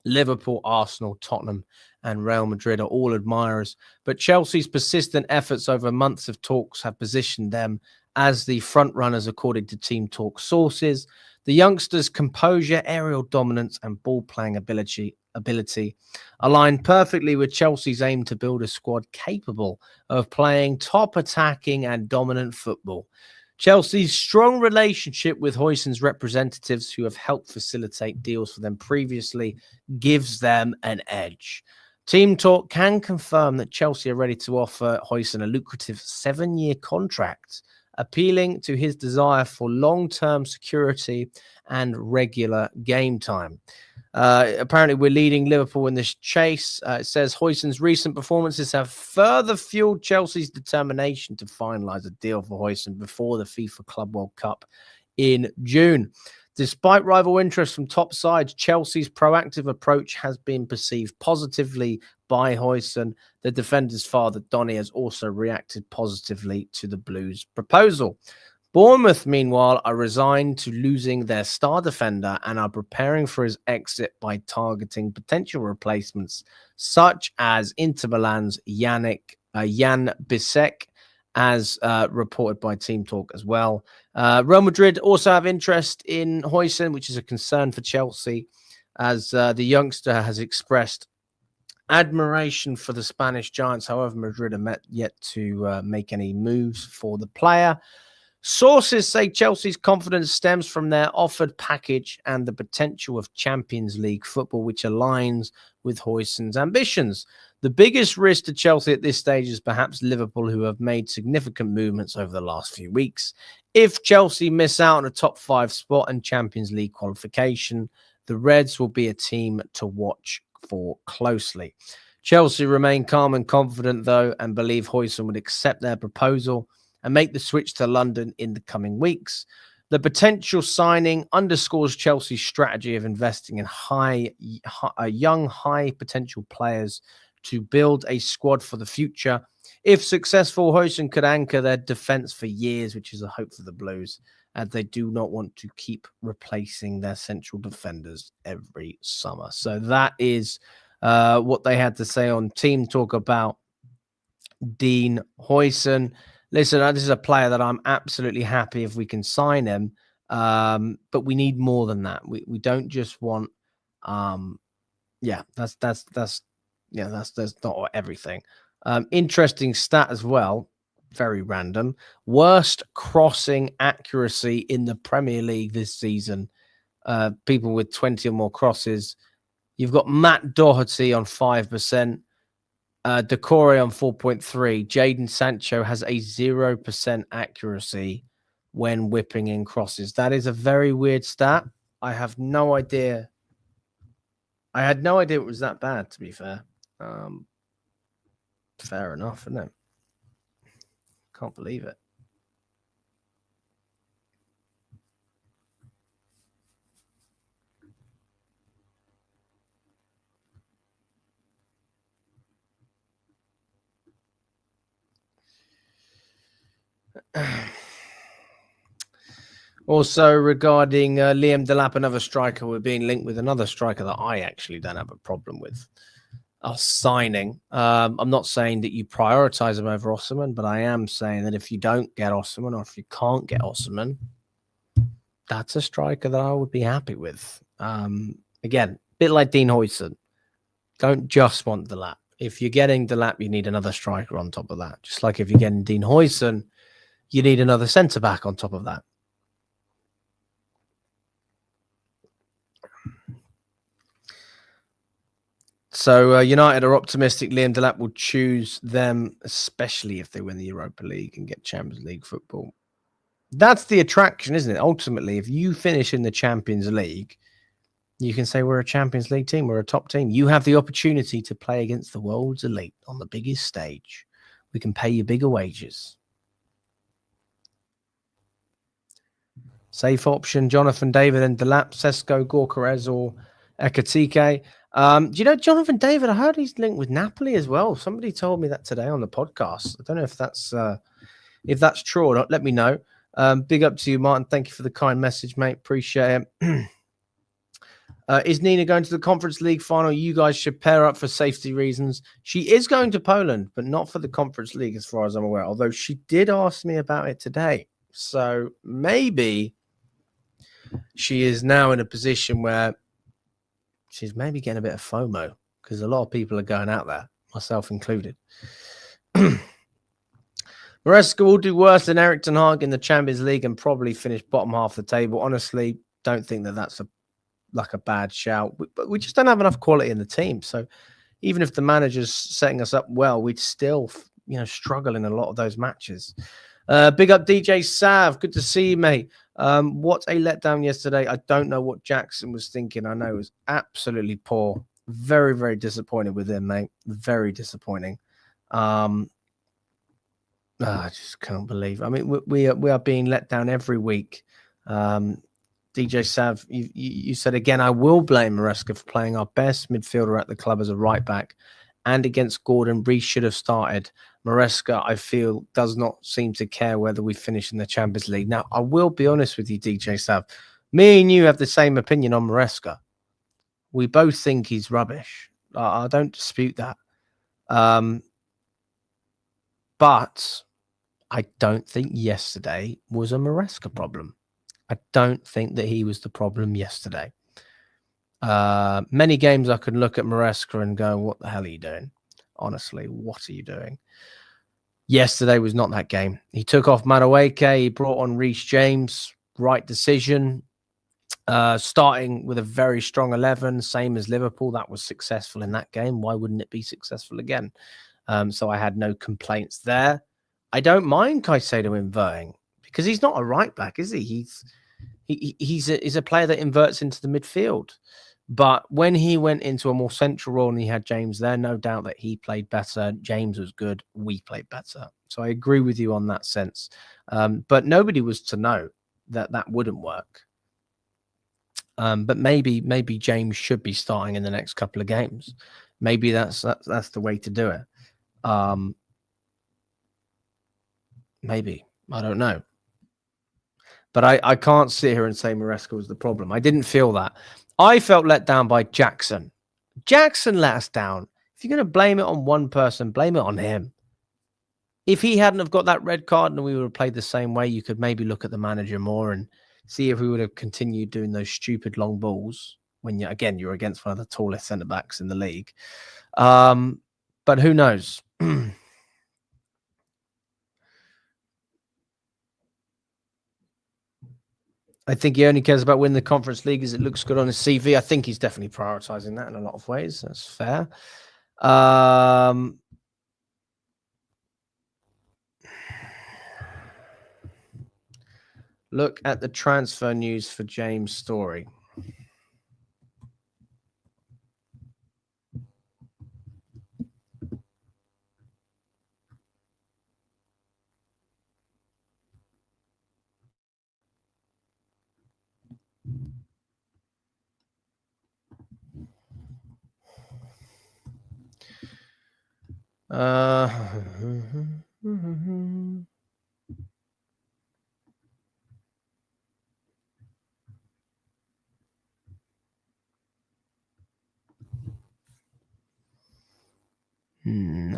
Liverpool, Arsenal, Tottenham, and Real Madrid are all admirers, but Chelsea's persistent efforts over months of talks have positioned them as the front runners, according to Team Talk sources. The youngsters' composure, aerial dominance, and ball playing ability align perfectly with Chelsea's aim to build a squad capable of playing top attacking and dominant football. Chelsea's strong relationship with Huijsen's representatives, who have helped facilitate deals for them previously, gives them an edge. Team Talk can confirm that Chelsea are ready to offer Huijsen a lucrative 7-year contract, appealing to his desire for long-term security and regular game time. Apparently, we're leading Liverpool in this chase. It says Huijsen's recent performances have further fueled Chelsea's determination to finalise a deal for Huijsen before the FIFA Club World Cup in June. Despite rival interest from top sides, Chelsea's proactive approach has been perceived positively by Huijsen. The defender's father, Donny, has also reacted positively to the Blues' proposal. Bournemouth, meanwhile, are resigned to losing their star defender and are preparing for his exit by targeting potential replacements, such as Inter Milan's Jan Bisek, as reported by Team Talk as well. Real Madrid also have interest in Huijsen, which is a concern for Chelsea, as the youngster has expressed admiration for the Spanish Giants. However, Madrid are yet to make any moves for the player. Sources say Chelsea's confidence stems from their offered package and the potential of Champions League football, which aligns with Huijsen's ambitions. The biggest risk to Chelsea at this stage is perhaps Liverpool, who have made significant movements over the last few weeks. If Chelsea miss out on a top 5 spot and Champions League qualification, the Reds will be a team to watch for closely. Chelsea remain calm and confident, though, and believe Huijsen would accept their proposal and make the switch to London in the coming weeks. The potential signing underscores Chelsea's strategy of investing in young, high-potential players to build a squad for the future. If successful, Huijsen could anchor their defense for years, which is a hope for the Blues, as they do not want to keep replacing their central defenders every summer. So that is what they had to say on Team Talk about Dean Huijsen. Listen, this is a player that I'm absolutely happy if we can sign him, but we need more than that. We don't just want, that's not everything. Interesting stat as well, very random. Worst crossing accuracy in the Premier League this season. People with 20 or more crosses. You've got Matt Doherty on 5%. Decore on 4.3. Jadon Sancho has a 0% accuracy when whipping in crosses. That is a very weird stat. I have no idea. I had no idea it was that bad, to be fair. Fair enough, isn't it? Can't believe it. Also, regarding Liam Delap, another striker, we're being linked with another striker that I actually don't have a problem with us signing. I'm not saying that you prioritize him over Osimhen, but I am saying that if you don't get Osimhen, or if you can't get Osimhen, that's a striker that I would be happy with. Again, a bit like Dean Huijsen. Don't just want Delap. If you're getting Delap, you need another striker on top of that. Just like if you're getting Dean Huijsen, you need another centre-back on top of that. So United are optimistic Liam Delap will choose them, especially if they win the Europa League and get Champions League football. That's the attraction, isn't it? Ultimately, if you finish in the Champions League, you can say we're a Champions League team, we're a top team. You have the opportunity to play against the world's elite on the biggest stage. We can pay you bigger wages. Safe option, Jonathan David and Delap, Sesko, Gorkarez or Ekatike. Do you know Jonathan David? I heard he's linked with Napoli as well. Somebody told me that today on the podcast. I don't know if that's true or not. Let me know. Big up to you, Martin. Thank you for the kind message, mate. Appreciate it. Is Nina going to the Conference League final? You guys should pair up for safety reasons. She is going to Poland, but not for the Conference League, as far as I'm aware. Although she did ask me about it today. So maybe she is now in a position where she's maybe getting a bit of FOMO because a lot of people are going out there, myself included. Maresca will do worse than Erik ten Hag in the Champions League and probably finish bottom half of the table. Honestly, don't think that that's a bad shout. But we just don't have enough quality in the team. So even if the manager's setting us up well, we'd still, struggle in a lot of those matches. Big up DJ Sav. Good to see you, mate. What a letdown yesterday. I don't know what Jackson was thinking. I know it was absolutely poor. Very, very disappointed with him, mate. Very disappointing. I just can't believe. I mean, we are being let down every week. DJ Sav, you said again, I will blame Maresca for playing our best midfielder at the club as a right back, and against Gordon, Reece should have started. Maresca, I feel, does not seem to care whether we finish in the Champions League. Now, I will be honest with you, DJ Sav. Me and you have the same opinion on Maresca. We both think he's rubbish. I don't dispute that. But I don't think yesterday was a Maresca problem. I don't think that he was the problem yesterday. Many games I could look at Maresca and go, what the hell are you doing? Honestly, what are you doing? Yesterday was not that game. He took off Madueke. He brought on Reece James. Right decision. Starting with a very strong 11, same as Liverpool. That was successful in that game. Why wouldn't it be successful again? So I had no complaints there. I don't mind Caicedo inverting because he's not a right back, is he? He's a player that inverts into the midfield. But when he went into a more central role and he had James there, no doubt that he played better. James was good. We played better. So I agree with you on that sense. But nobody was to know that that wouldn't work. But maybe James should be starting in the next couple of games. Maybe that's the way to do it. Maybe. I don't know. But I can't sit here and say Maresca was the problem. I didn't feel that. I felt let down by Jackson. Jackson let us down. If you're going to blame it on one person, blame it on him. If he hadn't have got that red card and we would have played the same way, you could maybe look at the manager more and see if we would have continued doing those stupid long balls when you're against one of the tallest centre-backs in the league. But who knows? I think he only cares about winning the Conference League as it looks good on his CV. I think he's definitely prioritising that in a lot of ways. That's fair. Look at the transfer news for James Story.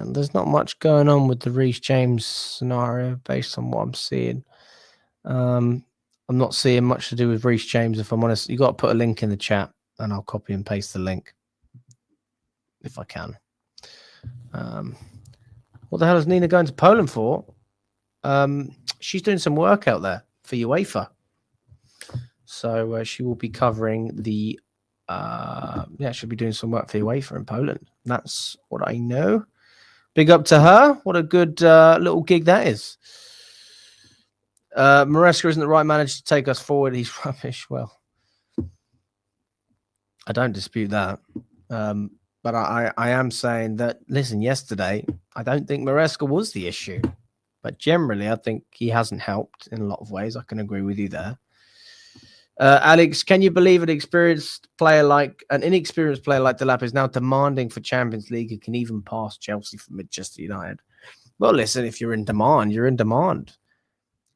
There's not much going on with the Reece James scenario based on what I'm seeing. I'm not seeing much to do with Reece James, if I'm honest. You got to put a link in the chat and I'll copy and paste the link if I can. What the hell is Nina going to Poland for? She's doing some work out there for UEFA. So she will be covering the she'll be doing some work for UEFA in Poland. That's what I know. Big up to her. What a good little gig that is. Maresca isn't the right manager to take us forward. He's rubbish. Well, I don't dispute that. But I am saying that, listen, yesterday, I don't think Maresca was the issue. But generally, I think he hasn't helped in a lot of ways. I can agree with you there. Alex, can you believe an inexperienced player like Delap is now demanding for Champions League and can even pass Chelsea for Manchester United? Well, listen, if you're in demand, you're in demand.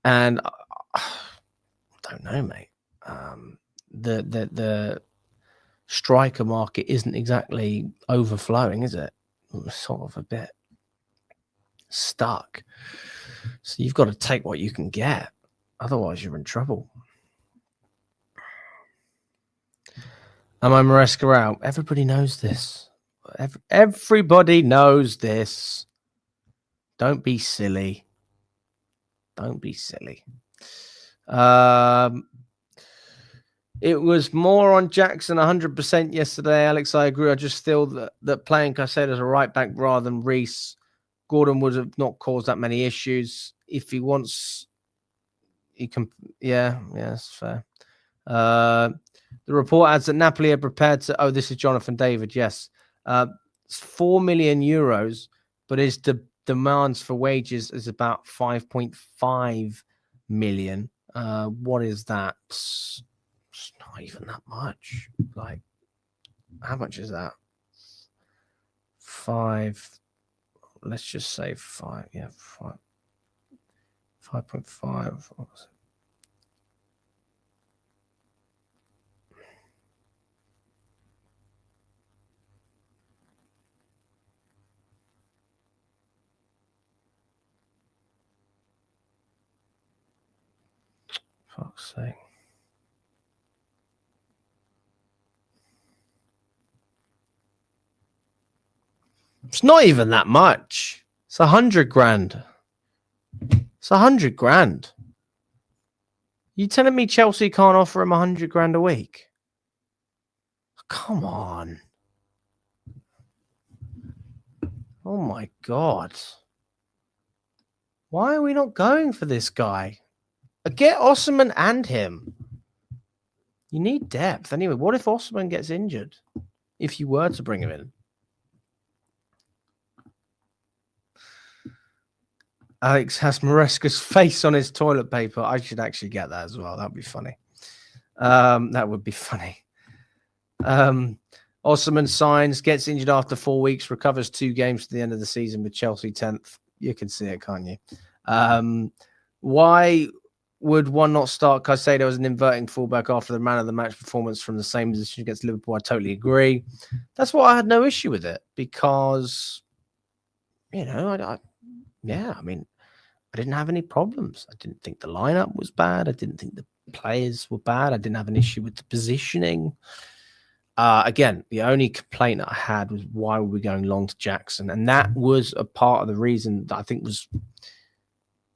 And I don't know, mate. The striker market isn't exactly overflowing, is it? It's sort of a bit stuck. So you've got to take what you can get. Otherwise, you're in trouble. Am I Maresca out? Everybody knows this. Everybody knows this. Don't be silly. Don't be silly. It was more on Jackson 100% yesterday, Alex. I agree. I just feel that playing Caicedo as a right back rather than Reece, Gordon would have not caused that many issues. If he wants, he can. Yeah, that's fair. The report adds that Napoli are prepared to. Oh, this is Jonathan David. Yes, it's 4 million euros, but his demands for wages is about 5.5 million. What is that? It's not even that much. Like, how much is that? 5. Let's just say 5. Yeah, 5. 5.5. What was it? Fuck's sake. It's not even that much. It's 100 grand. It's 100 grand. You telling me Chelsea can't offer him 100 grand a week? Come on. Oh my God. Why are we not going for this guy? Get Osimhen and him. You need depth. Anyway, what if Osimhen gets injured? If you were to bring him in. Alex has Maresca's face on his toilet paper. I should actually get that as well. That'd be funny. That would be funny. Osimhen signs, gets injured after 4 weeks, recovers 2 games to the end of the season with Chelsea 10th. You can see it, can't you? Why would one not start Caicedo as an inverting fullback after the man of the match performance from the same position against Liverpool? I totally agree. That's why I had no issue with it because, you know, I didn't have any problems. I didn't think the lineup was bad. I didn't think the players were bad. I didn't have an issue with the positioning. Again, the only complaint that I had was why were we going long to Jackson? And that was a part of the reason that I think was,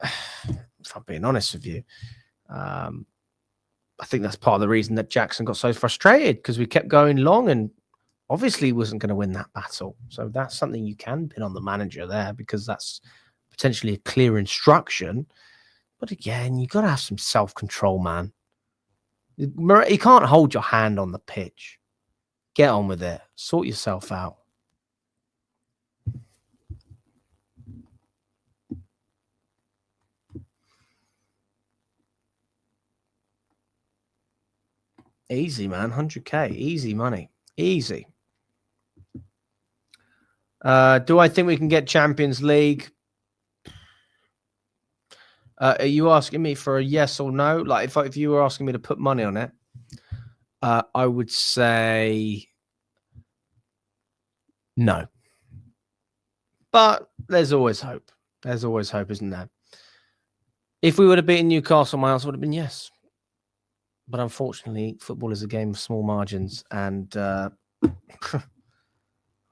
if I'm being honest with you, I think that's part of the reason that Jackson got so frustrated because we kept going long and obviously he wasn't going to win that battle. So that's something you can pin on the manager there because that's potentially a clear instruction. But again, you got to have some self-control, man. You can't hold your hand on the pitch. Get on with it. Sort yourself out. Easy, man. 100K. Easy money. Easy. Do I think we can get Champions League? Are you asking me for a yes or no? Like if you were asking me to put money on it, I would say no. But there's always hope. There's always hope, isn't there? If we would have beaten Newcastle, my answer would have been yes. But unfortunately, football is a game of small margins, and our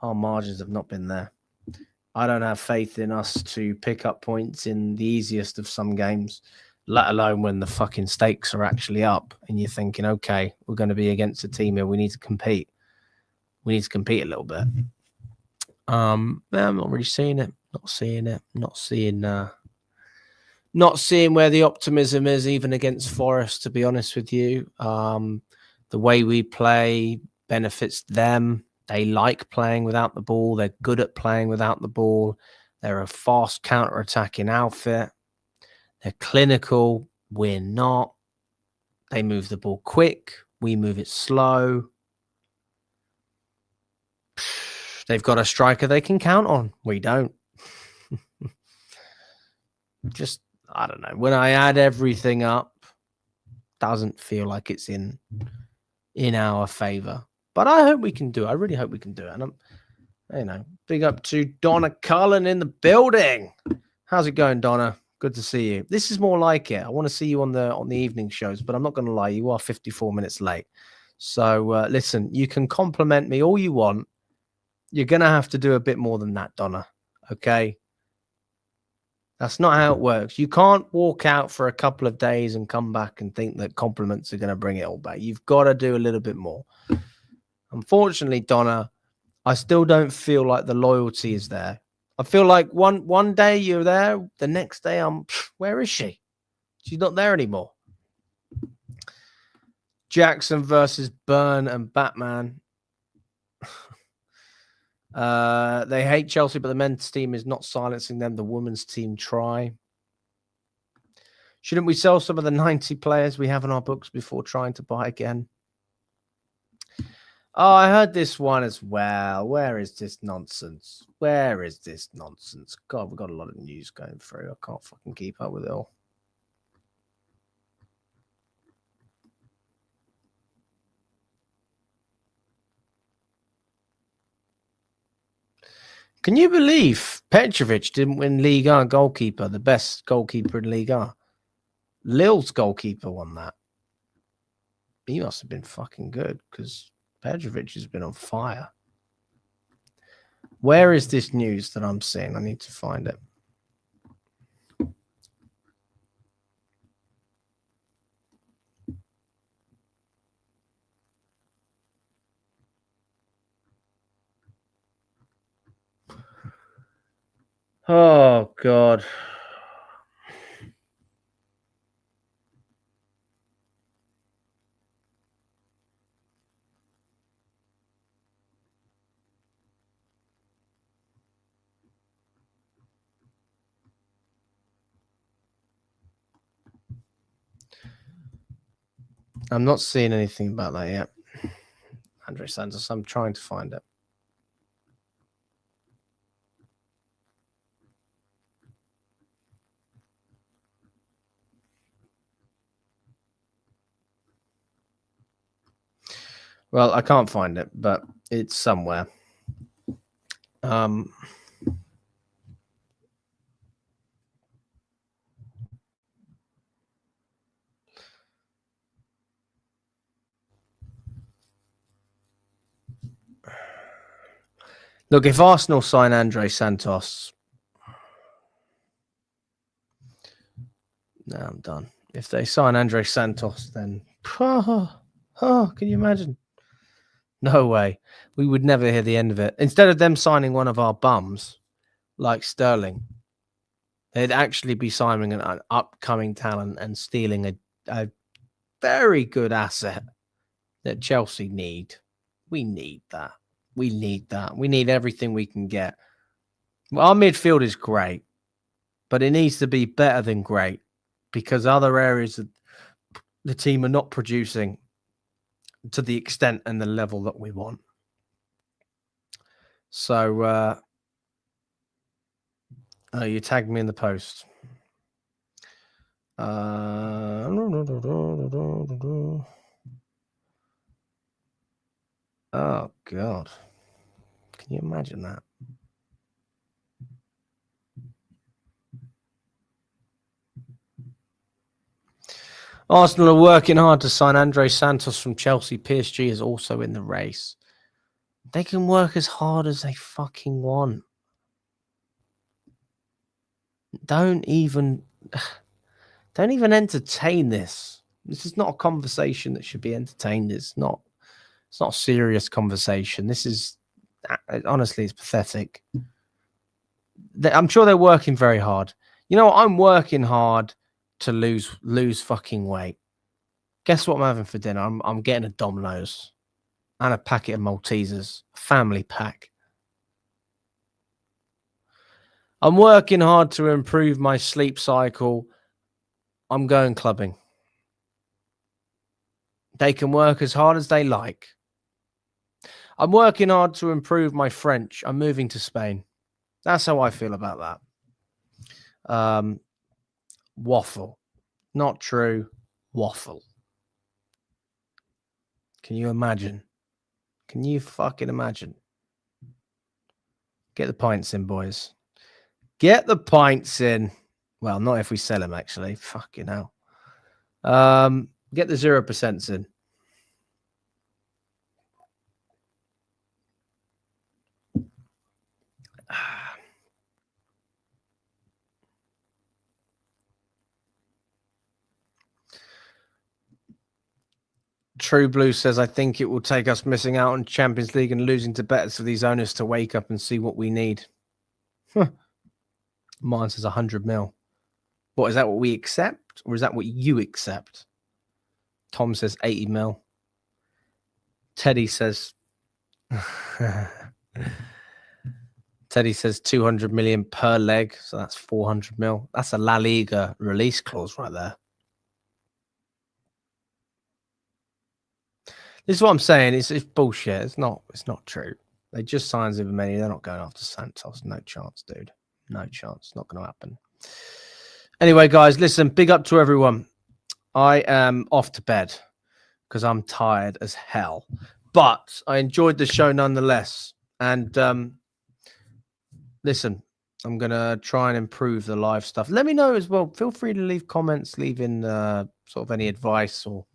margins have not been there. I don't have faith in us to pick up points in the easiest of some games, let alone when the fucking stakes are actually up and you're thinking, okay, we're going to be against a team here. We need to compete. We need to compete a little bit. I'm not really seeing it. Not seeing where the optimism is, even against Forest, to be honest with you. The way we play benefits them. They like playing without the ball. They're good at playing without the ball. They're a fast counter-attacking outfit. They're clinical. We're not. They move the ball quick. We move it slow. They've got a striker they can count on. We don't. Just, I don't know. When I add everything up, doesn't feel like it's in our favor. But I hope we can do it. I really hope we can do it. And big up to Donna Cullen in the building. How's it going, Donna? Good to see you. This is more like it. I want to see you on the evening shows, but I'm not going to lie. You are 54 minutes late. So listen, you can compliment me all you want. You're going to have to do a bit more than that, Donna. Okay? That's not how it works. You can't walk out for a couple of days and come back and think that compliments are going to bring it all back. You've got to do a little bit more. Unfortunately, Donna, I still don't feel like the loyalty is there. I feel like one day you're there, the next day where is she? She's not there anymore. Jackson versus Byrne and Batman. They hate Chelsea, but the men's team is not silencing them. The women's team try. Shouldn't we sell some of the 90 players we have in our books before trying to buy again? Oh, I heard this one as well. Where is this nonsense? Where is this nonsense? God, we've got a lot of news going through. I can't fucking keep up with it all. Can you believe Petrovic didn't win Ligue 1 goalkeeper, the best goalkeeper in Ligue 1? Lille's goalkeeper won that. He must have been fucking good because Petrovic has been on fire. Where is this news that I'm seeing? I need to find it. Oh, God. I'm not seeing anything about that yet. Andre Santos, I'm trying to find it. Well, I can't find it, but it's somewhere. Look, if Arsenal sign Andre Santos, no, I'm done. If they sign Andre Santos, then can you imagine? No way. We would never hear the end of it. Instead of them signing one of our bums like Sterling, they'd actually be signing an upcoming talent and stealing a very good asset that Chelsea need. We need that. We need that. We need everything we can get. Well, our midfield is great, but it needs to be better than great because other areas of the team are not producing to the extent and the level that we want. So, you tagged me in the post. Oh, God. Can you imagine that? Arsenal are working hard to sign Andre Santos from Chelsea. PSG is also in the race. They can work as hard as they fucking want. Don't even entertain this. This is not a conversation that should be entertained. It's not a serious conversation. This is honestly, it's pathetic. I'm sure they're working very hard. You know what? I'm working hard to lose fucking weight. Guess what I'm having for dinner? I'm getting a Domino's and a packet of Maltesers, a family pack. I'm working hard to improve my sleep cycle. I'm going clubbing. They can work as hard as they like. I'm working hard to improve my French. I'm moving to Spain. That's how I feel about that. Waffle. Not true. Waffle. Can you imagine? Can you fucking imagine? Get the pints in, boys. Get the pints in. Well, not if we sell him, actually. Fucking hell. Get the 0% in. True Blue says, I think it will take us missing out on Champions League and losing to bettors for these owners to wake up and see what we need. Mine says 100 mil. What, is that what we accept? Or is that what you accept? Tom says 80 mil. Teddy says... Teddy says 200 million per leg. So that's 400 mil. That's a La Liga release clause right there. This is what I'm saying. It's bullshit. It's not true. They just signed Zubameni. They're not going after Santos. No chance, dude. No chance. Not going to happen. Anyway, guys, listen, big up to everyone. I am off to bed because I'm tired as hell. But I enjoyed the show nonetheless. And listen, I'm going to try and improve the live stuff. Let me know as well. Feel free to leave comments, leave in sort of any advice or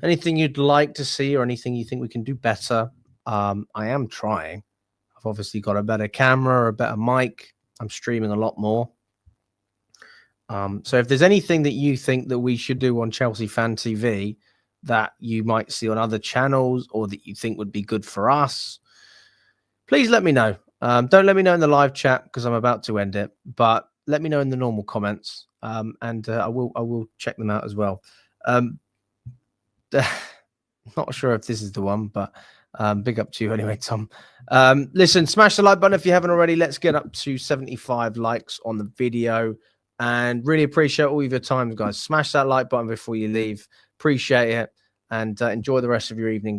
anything you'd like to see or anything you think we can do better. I am trying. I've obviously got a better camera or a better mic. I'm streaming a lot more. So if there's anything that you think that we should do on Chelsea Fan TV that you might see on other channels or that you think would be good for us, please let me know. Don't let me know in the live chat because I'm about to end it, but let me know in the normal comments, and I will check them out as well. Not sure if this is the one, but big up to you anyway, Tom. Listen, smash the like button if you haven't already. Let's get up to 75 likes on the video. And really appreciate all of your time, guys. Smash that like button before you leave. Appreciate it. And enjoy the rest of your evening.